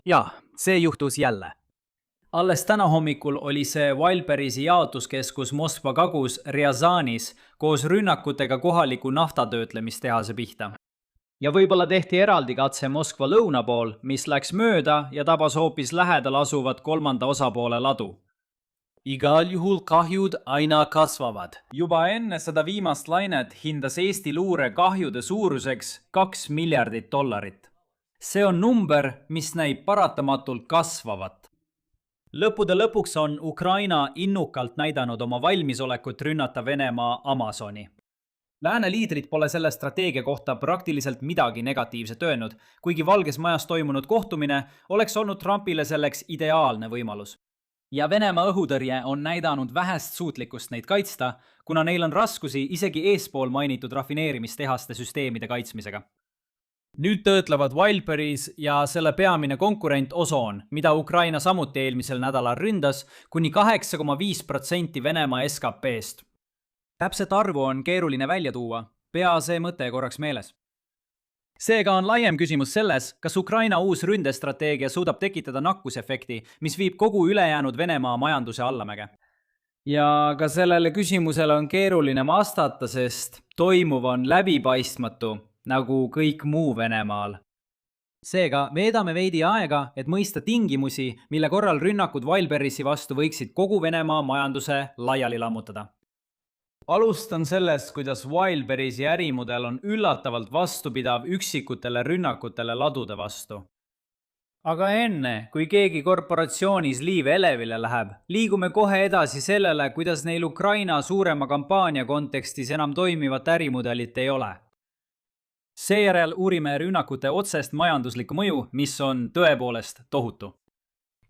Jaa, see juhtus jälle. Alles täna hommikul oli see Wildberriesi jaotuskeskus Moskva kagus Rjazanis koos rünnakutega kohaliku naftatöötlemistehase pihta. Ja võib-olla tehti eraldi katse Moskva lõuna pool, mis läks mööda ja tabas hoopis lähedal asuvat kolmanda osapoole ladu. Igal juhul kahjud aina kasvavad. Juba enne seda viimast lainet hindas Eesti luure kahjude suuruseks $2 miljardit. See on number, mis näib paratamatult kasvavat. Lõppude lõpuks on Ukraina innukalt näidanud oma valmisolekut rünnata Venemaa Amazoni. Lääne liidrid pole selle strateegia kohta praktiliselt midagi negatiivset öelnud, kuigi Valges Majas toimunud kohtumine oleks olnud Trumpile selleks ideaalne võimalus. Ja Venemaa õhutõrje on näidanud vähest suutlikkust neid kaitsta, kuna neil on raskusi isegi eespool mainitud rafineerimistehaste süsteemide kaitsmisega. Nüüd töötlevad Wildberries ja selle peamine konkurent Ozon, mida Ukraina samuti eelmisel nädalal ründas, kuni 8,5% Venemaa SKP-st. Täpset arvu on keeruline välja tuua, pea see mõte korraks meeles. Seega on laiem küsimus selles, kas Ukraina uus ründestrateegia suudab tekitada nakkusefekti, mis viib kogu ülejäänud Venemaa majanduse allamäge. Ja ka sellele küsimusele on keeruline vastata, sest toimuv on läbipaistmatu, nagu kõik muu Venemaal. Seega veedame veidi aega, et mõista tingimusi, mille korral rünnakud Wildberriesi vastu võiksid kogu Venemaa majanduse laiali lammutada. Alustan sellest, kuidas Wildberriesi ärimudel on üllatavalt vastupidav üksikutele rünnakutele ladude vastu. Aga enne, kui keegi korporatsioonis liiv elevile läheb, liigume kohe edasi sellele, kuidas neil Ukraina suurema kampaania kontekstis enam toimivat ärimudelit ei ole. Seejärel uurime rünnakute otsest majanduslikku mõju, mis on tõepoolest tohutu.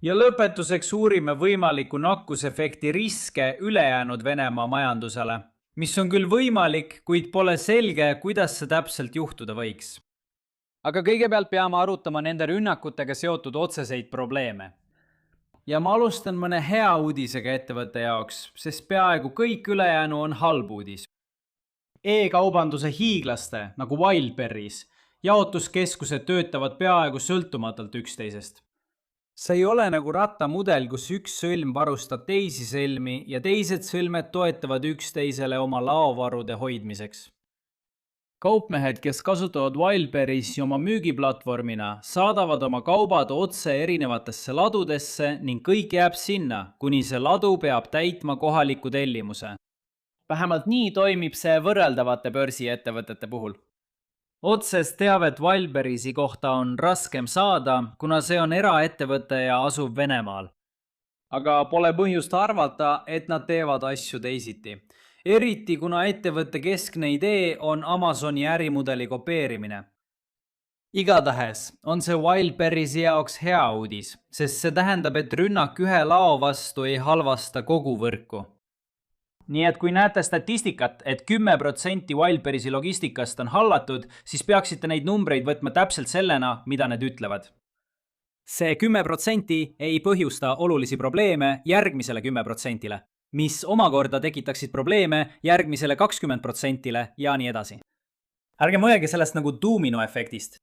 Ja lõpetuseks uurime võimaliku nakkusefekti riske ülejäänud Venemaa majandusele, mis on küll võimalik, kuid pole selge, kuidas see täpselt juhtuda võiks. Aga kõigepealt peame arutama nende rünnakutega seotud otseseid probleeme. Ja ma alustan mõne hea uudisega ettevõtte jaoks, sest peaaegu kõik ülejäänu on halb uudis. E-kaubanduse hiiglaste, nagu Wildberries, jaotuskeskused töötavad peaaegu sõltumatult üksteisest. See ei ole nagu rattamudel, kus üks sõlm varustab teisi sõlmi ja teised sõlmed toetavad üksteisele oma laovarude hoidmiseks. Kaupmehed, kes kasutavad Wildberriesi oma müügiplatvormina, saadavad oma kaubad otse erinevatesse ladudesse ning kõik jääb sinna, kuni see ladu peab täitma kohaliku tellimuse. Vähemalt nii toimib see võrreldavate börsiettevõtete puhul. Otsest teavet Wildberriesi kohta on raskem saada, kuna see on eraettevõte ja asub Venemaal. Aga pole põhjust arvata, et nad teevad asju teisiti. Eriti kuna ettevõtte keskne idee on Amazoni ärimudeli kopeerimine. Igatahes on see Wildberriesi jaoks hea uudis, sest see tähendab, et rünnak ühe lao vastu ei halvasta kogu võrku. Nii et kui näete statistikat, et 10% Wildberriesi logistikast on hallatud, siis peaksite neid numbreid võtma täpselt sellena, mida need ütlevad. See 10% ei põhjusta olulisi probleeme järgmisele 10%-le, mis omakorda tekitaksid probleeme järgmisele 20%-le ja nii edasi. Ärge mõelge sellest nagu dominoefektist.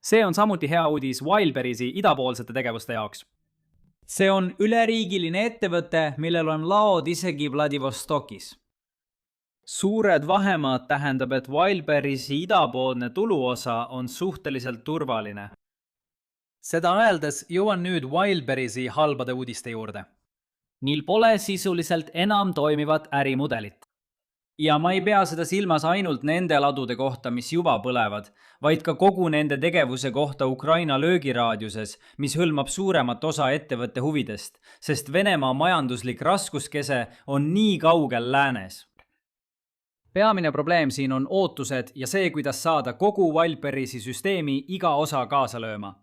See on samuti hea uudis Wildberriesi idapoolsete tegevuste jaoks. See on üleriigiline ettevõte, millel on laod isegi Vladivostokis. Suured vahemaad tähendab, et Wildberriesi idapoolne tuluosa on suhteliselt turvaline. Seda öeldes jõuan nüüd Wildberriesi halbade uudiste juurde. Neil pole sisuliselt enam toimivat ärimudelit. Ja ma ei pea seda silmas ainult nende ladude kohta, mis juba põlevad, vaid ka kogu nende tegevuse kohta Ukraina löögiraadiuses, mis hõlmab suuremat osa ettevõtte huvidest, sest Venemaa majanduslik raskuskese on nii kaugel läänes. Peamine probleem siin on ootused ja see, kuidas saada kogu Wildberriesi süsteemi iga osa kaasa lööma.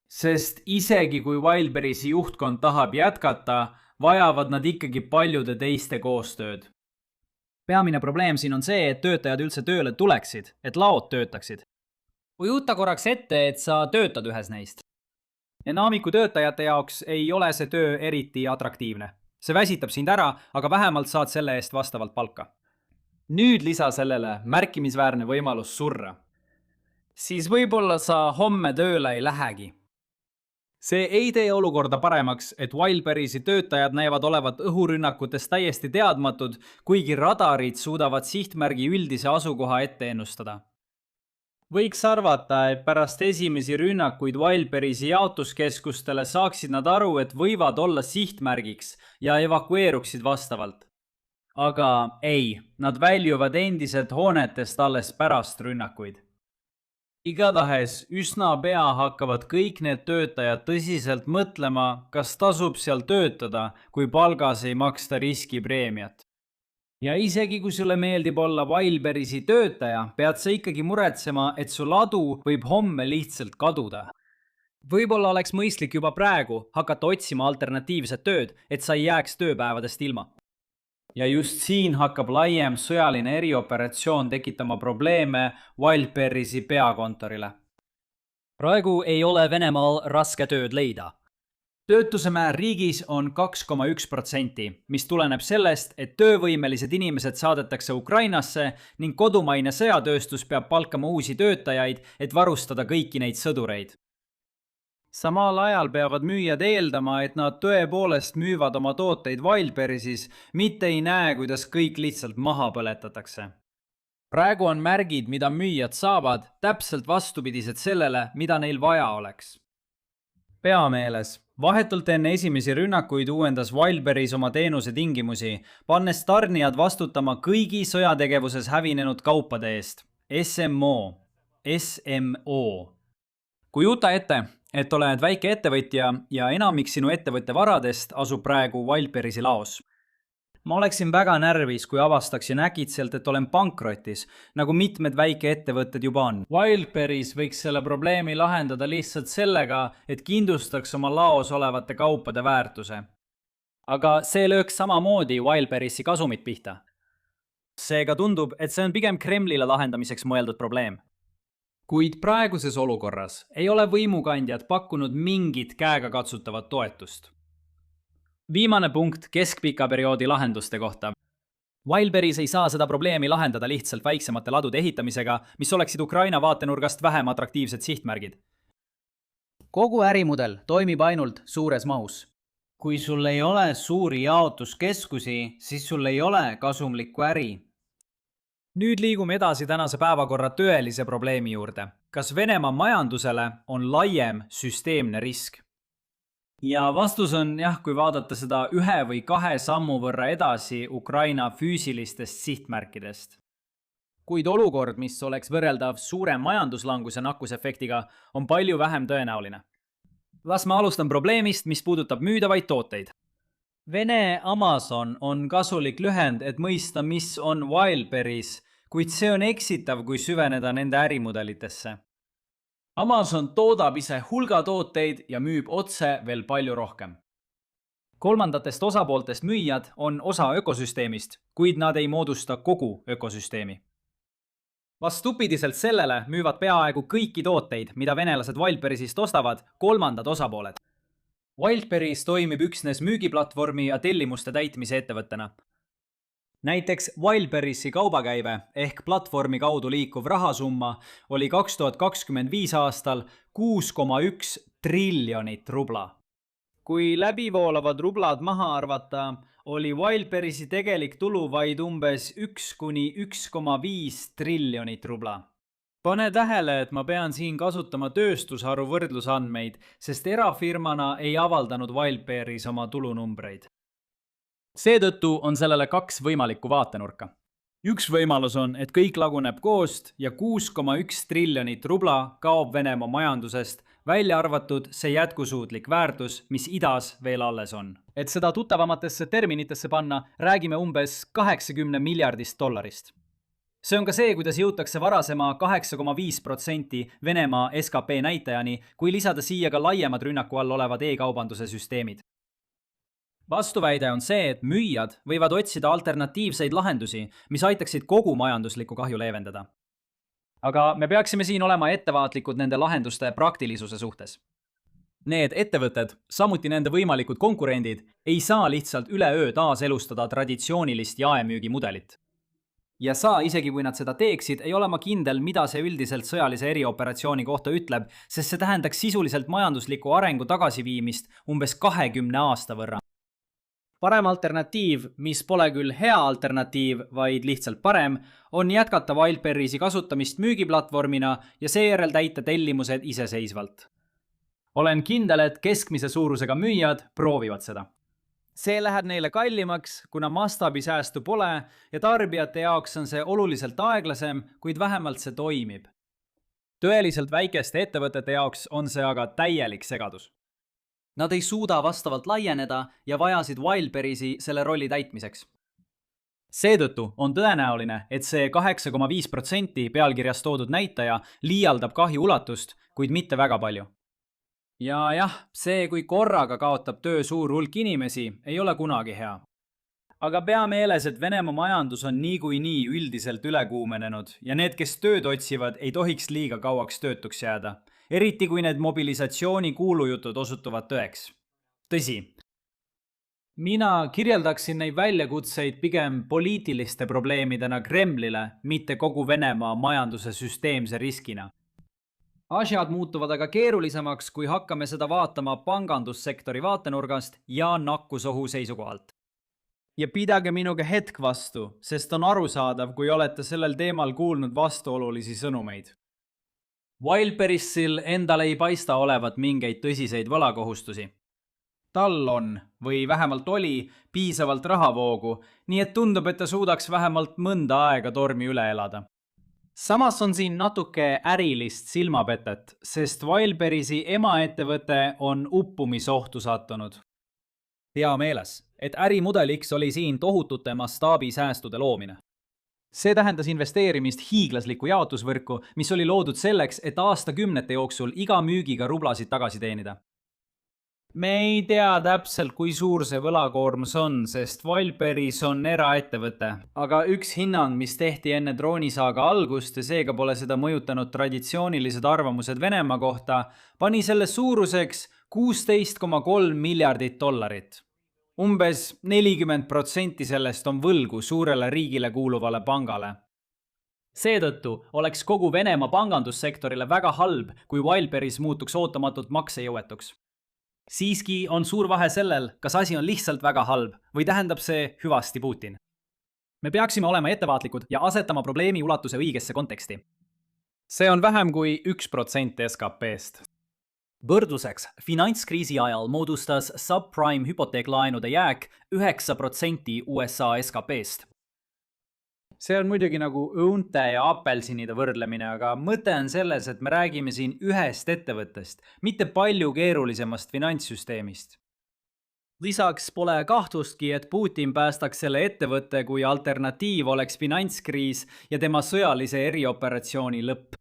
Sest isegi kui Wildberriesi juhtkond tahab jätkata, vajavad nad ikkagi paljude teiste koostööd. Peamine probleem siin on see, et töötajad üldse tööle tuleksid, et laod töötaksid. Ujuta korraks ette, et sa töötad ühes neist. Enamiku töötajate jaoks ei ole see töö eriti atraktiivne. See väsitab sind ära, aga vähemalt saad selle eest vastavalt palka. Nüüd lisa sellele märkimisväärne võimalus surra. Siis võib-olla sa homme tööle ei lähegi. see ei tee olukorda paremaks, et Wildberriesi töötajad näivad olevat õhurünnakutes täiesti teadmatud, kuigi radarid suudavad sihtmärgi üldise asukoha ette ennustada. Võiks arvata, et pärast esimesi rünnakuid Wildberriesi jaotuskeskustele saaksid nad aru, et võivad olla sihtmärgiks ja evakueeruksid vastavalt. Aga ei, nad väljuvad endiselt hoonetest alles pärast rünnakuid. Igatahes üsna pea hakkavad kõik need töötajad tõsiselt mõtlema, kas tasub seal töötada, kui palgas ei maksta riskipreemiat. Ja isegi kui sulle meeldib olla Wildberriesi töötaja, pead sa ikkagi muretsema, et su ladu võib homme lihtsalt kaduda. Võib-olla oleks mõistlik juba praegu hakata otsima alternatiivset tööd, et sa ei jääks tööpäevadest ilma. Ja just siin hakkab laiem sõjaline erioperatsioon tekitama probleeme Wildberriesi peakontorile. Praegu ei ole Venemaal raske tööd leida. Töötuse määr riigis on 2,1%, mis tuleneb sellest, et töövõimelised inimesed saadetakse Ukrainasse ning kodumaine sõjatööstus peab palkama uusi töötajaid, et varustada kõiki neid sõdureid. Samal ajal peavad müüjad eeldama, et nad tõepoolest müüvad oma tooteid Wildberriesis, mitte ei näe, kuidas kõik lihtsalt maha põletatakse. Praegu on märgid, mida müüjad saavad, täpselt vastupidised sellele, mida neil vaja oleks. Peameeles. Vahetult enne esimesi rünnakuid uuendas Wildberries oma teenuse tingimusi, pannes tarnijad vastutama kõigi sõjategevuses hävinenud kaupade eest. SMO. Kujuta ette, et oled väike ettevõtja ja enamik sinu ettevõtte varadest asub praegu Wildberriesi laos. Ma oleksin väga närvis, kui avastaksin äkitselt, et olen pankrotis, nagu mitmed väikeettevõtted juba on. Wildberries võiks selle probleemi lahendada lihtsalt sellega, et kindlustaks oma laos olevate kaupade väärtuse. Aga see lööks samamoodi Wildberriesi kasumit pihta. Seega tundub, et see on pigem Kremlile lahendamiseks mõeldud probleem. Kuid praeguses olukorras ei ole võimukandjad pakkunud mingit käegakatsutavat toetust. Viimane punkt keskpika perioodi lahenduste kohta. Wildberries ei saa seda probleemi lahendada lihtsalt väiksemate ladude ehitamisega, mis oleksid Ukraina vaatenurgast vähem atraktiivsed sihtmärgid. Kogu ärimudel toimib ainult suures mahus. Kui sul ei ole suuri jaotuskeskusi, siis sul ei ole kasumlikku äri. Nüüd liigume edasi tänase päevakorra tõelise probleemi juurde. Kas Venemaa majandusele on laiem süsteemne risk? Ja vastus on jah, kui vaadata seda 1 või 2 sammu võrra edasi Ukraina füüsilistest sihtmärkidest. Kuid olukord, mis oleks võrreldav suure majanduslanguse nakkusefektiga, on palju vähem tõenäoline. Las ma alustan probleemist, mis puudutab müüdavaid tooteid. Vene Amazon on kasulik lühend, et mõista, mis on Wildberries, kuid see on eksitav, kui süveneda nende ärimudelitesse. Amazon toodab ise hulga tooteid ja müüb otse veel palju rohkem. Kolmandatest osapooltest müüjad on osa ökosüsteemist, kuid nad ei moodusta kogu ökosüsteemi. Vastupidiselt sellele müüvad peaaegu kõiki tooteid, mida venelased Wildberriesist ostavad, kolmandad osapooled. Wildberries toimib üksnes müügiplatvormi ja tellimuste täitmise ettevõttena. Näiteks Wildberriesi kaubakäive ehk platvormi kaudu liikuv rahasumma oli 2025 aastal 6,1 triljonit rubla. Kui läbivoolavad rublad maha arvata, oli Wildberriesi tegelik tulu vaid umbes 1–1,5 triljonit rubla. Pane tähele, et ma pean siin kasutama tööstusharu võrdlusandmeid, sest erafirmana ei avaldanud Wildberries oma tulunumbreid. Seetõttu on sellele 2 võimalikku vaatenurka. Üks võimalus on, et kõik laguneb koost ja 6,1 triljonit rubla kaob Venemaa majandusest, välja arvatud see jätkusuutlik väärtus, mis idas veel alles on. Et seda tuttavamatesse terminitesse panna, räägime umbes 80 miljardist dollarist. See on ka see, kuidas jõutakse varasema 8,5% Venemaa SKP näitajani, kui lisada siia ka laiemad rünnaku all olevad e-kaubanduse süsteemid. Vastuväide on see, et müüjad võivad otsida alternatiivseid lahendusi, mis aitaksid kogu majanduslikku kahju leevendada. Aga me peaksime siin olema ettevaatlikud nende lahenduste praktilisuse suhtes. Need ettevõtted, samuti nende võimalikud konkurendid, ei saa lihtsalt üleöö taaselustada traditsioonilist jaemüügimudelit. Ja sa, isegi kui nad seda teeksid, ei ole ma kindel, mida see üldiselt sõjalise erioperatsiooni kohta ütleb, sest see tähendaks sisuliselt majandusliku arengu tagasiviimist umbes 20 aasta võrra. Parem alternatiiv, mis pole küll hea alternatiiv, vaid lihtsalt parem, on jätkata Wildberriesi kasutamist müügiplatvormina ja seejärel täita tellimused iseseisvalt. Olen kindel, et keskmise suurusega müüjad proovivad seda. See läheb neile kallimaks, kuna mastaabisäästu pole ja tarbijate jaoks on see oluliselt aeglasem, kuid vähemalt see toimib. Tõeliselt väikeste ettevõtete jaoks on see aga täielik segadus. Nad ei suuda vastavalt laieneda ja vajasid Wildberriesi selle rolli täitmiseks. Seetõttu on tõenäoline, et see 8,5% pealkirjas toodud näitaja liialdab kahju ulatust, kuid mitte väga palju. Ja jah, see, kui korraga kaotab töö suur hulk inimesi, ei ole kunagi hea. Aga pea meeles, et Venemaa majandus on niikuinii üldiselt ülekuumenenud ja need, kes tööd otsivad, ei tohiks liiga kauaks töötuks jääda. Eriti kui need mobilisatsiooni kuulujutud osutuvad tõeks. Tõsi, mina kirjeldaksin neid väljakutseid pigem poliitiliste probleemidena Kremlile, mitte kogu Venemaa majanduse süsteemse riskina. Asjad muutuvad aga keerulisemaks, kui hakkame seda vaatama pangandussektori vaatenurgast ja nakkusohu seisukohalt. Ja pidage minuga hetk vastu, sest on arusaadav, kui olete sellel teemal kuulnud vastuolulisi sõnumeid. Wildberriesil endal ei paista olevat mingeid tõsiseid võlakohustusi. Tal on, või vähemalt oli, piisavalt rahavoogu, nii et tundub, et ta suudaks vähemalt mõnda aega tormi üle elada. Samas on siin natuke ärilist silmapetet, sest Wildberriesi emaettevõte on uppumisohtu sattunud. Hea meeles, et ärimudeliks oli siin tohutute mastaabisäästude loomine. See tähendas investeerimist hiiglaslikku jaotusvõrku, mis oli loodud selleks, et aastakümnete jooksul iga müügiga rublasid tagasi teenida. Me ei tea täpselt, kui suur see võlakoormus on, sest Wildberries on eraettevõte, aga üks hinnang, mis tehti enne droonisaaga algust ja seega pole seda mõjutanud traditsioonilised arvamused Venemaa kohta, pani selle suuruseks 16,3 miljardit dollarit. Umbes 40% sellest on võlgu suurele riigile kuuluvale pangale. Seetõttu oleks kogu Venemaa pangandussektorile väga halb, kui Wildberries muutuks ootamatult maksejõuetuks. Siiski on suur vahe sellel, kas asi on lihtsalt väga halb või tähendab see hüvasti Putin. Me peaksime olema ettevaatlikud ja asetama probleemi ulatuse õigesse konteksti. See on vähem kui 1% SKP-st. Võrdluseks, finantskriisi ajal moodustas subprime hüpoteeklaenude jääk 9% USA SKP-st. See on muidugi nagu õunte ja apelsinide võrdlemine, aga mõte on selles, et me räägime siin ühest ettevõttest, mitte palju keerulisemast finantssüsteemist. Lisaks pole kahtlustki, et Putin päästaks selle ettevõtte, kui alternatiiv oleks finantskriis ja tema sõjalise erioperatsiooni lõpp.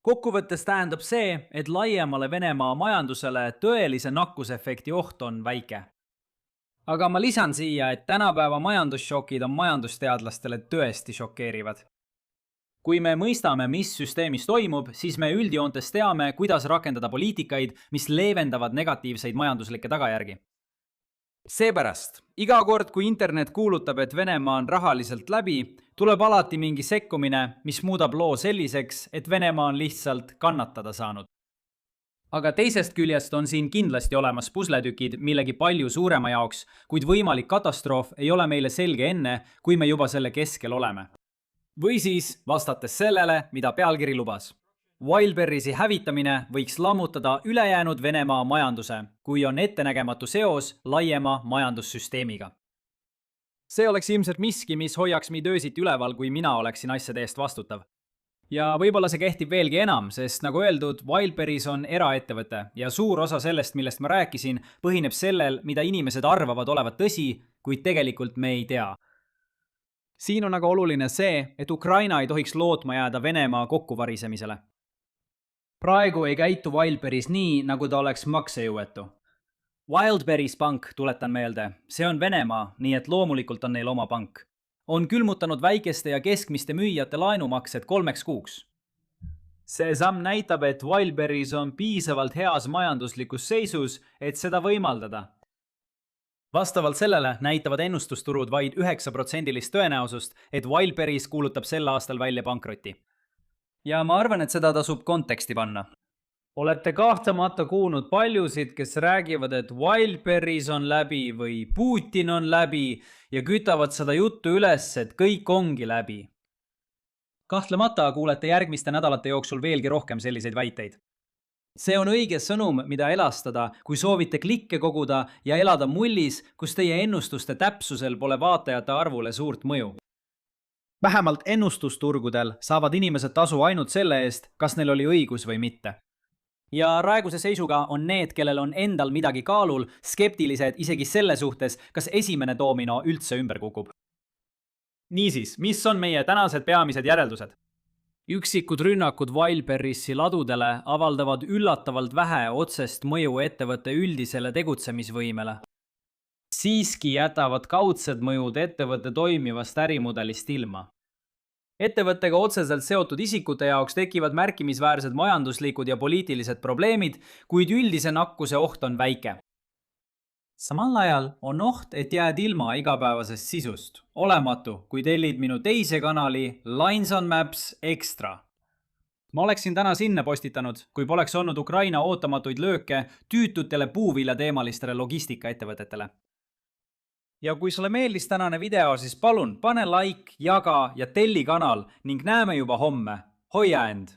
Kokkuvõttes tähendab see, et laiemale Venemaa majandusele tõelise nakkusefekti oht on väike. Aga ma lisan siia, et tänapäeva majandusšokid on majandusteadlastele tõesti šokeerivad. Kui me mõistame, mis süsteemis toimub, siis me üldjoontes teame, kuidas rakendada poliitikaid, mis leevendavad negatiivseid majanduslikke tagajärgi. Seepärast, iga kord, kui internet kuulutab, et Venemaa on rahaliselt läbi, tuleb alati mingi sekkumine, mis muudab loo selliseks, et Venemaa on lihtsalt kannatada saanud. Aga teisest küljest on siin kindlasti olemas pusletükid millegi palju suurema jaoks, kuid võimalik katastroof ei ole meile selge enne, kui me juba selle keskel oleme. Või siis vastates sellele, mida pealkiri lubas. Wildberriesi hävitamine võiks lammutada ülejäänud Venemaa majanduse, kui on ettenägematu seos laiema majandussüsteemiga. See oleks ilmselt miski, mis hoiaks meid öösiti üleval, kui mina oleksin asjade eest vastutav. Ja võib-olla see kehtib veelgi enam, sest nagu öeldud, Wildberries on eraettevõte ja suur osa sellest, millest ma rääkisin, põhineb sellel, mida inimesed arvavad olevat tõsi, kuid tegelikult me ei tea. Siin on aga oluline see, et Ukraina ei tohiks lootma jääda Venemaa kokkuvarisemisele. Praegu ei käitu Wildberries nii, nagu ta oleks maksejõuetu. Wildberries pank, tuletan meelde, see on Venemaa, nii et loomulikult on neil oma pank. On külmutanud väikeste ja keskmiste müüjate laenumaksed 3 kuuks. See samm näitab, et Wildberries on piisavalt heas majanduslikus seisus, et seda võimaldada. Vastavalt sellele näitavad ennustusturud vaid 9% tõenäosust, et Wildberries kuulutab sel aastal välja pankroti. Ja ma arvan, et seda tasub konteksti panna. Olete kahtlemata kuulnud paljusid, kes räägivad, et Wildberries on läbi või Putin on läbi ja kütavad seda juttu üles, et kõik ongi läbi. Kahtlemata kuulete järgmiste nädalate jooksul veelgi rohkem selliseid väiteid. See on õige sõnum, mida elastada, kui soovite klikke koguda ja elada mullis, kus teie ennustuste täpsusel pole vaatajate arvule suurt mõju. Vähemalt ennustusturgudel saavad inimesed tasu ainult selle eest, kas neil oli õigus või mitte. Ja praeguse seisuga on need, kellel on endal midagi kaalul, skeptilised isegi selle suhtes, kas esimene doomino üldse ümber kukub. Niisiis, mis on meie tänased peamised järeldused? Üksikud rünnakud Wildberriesi ladudele avaldavad üllatavalt vähe otsest mõju ettevõtte üldisele tegutsemisvõimele. Siiski jätavad kaudsed mõjud ettevõtte toimivast ärimudelist ilma. Ettevõttega otseselt seotud isikute jaoks tekivad märkimisväärsed majanduslikud ja poliitilised probleemid, kuid üldise nakkuse oht on väike. Samal ajal on oht, et jääd ilma igapäevasest sisust. Olematu, kui tellid minu teise kanali Lines on Maps Extra. Ma oleksin täna sinna postitanud, kui poleks olnud Ukraina ootamatuid lööke tüütutele puuviljateemalistele logistikaettevõtetele. Ja kui sulle meeldis tänane video, siis palun pane like, jaga ja telli kanal ning näeme juba homme. Hoia end!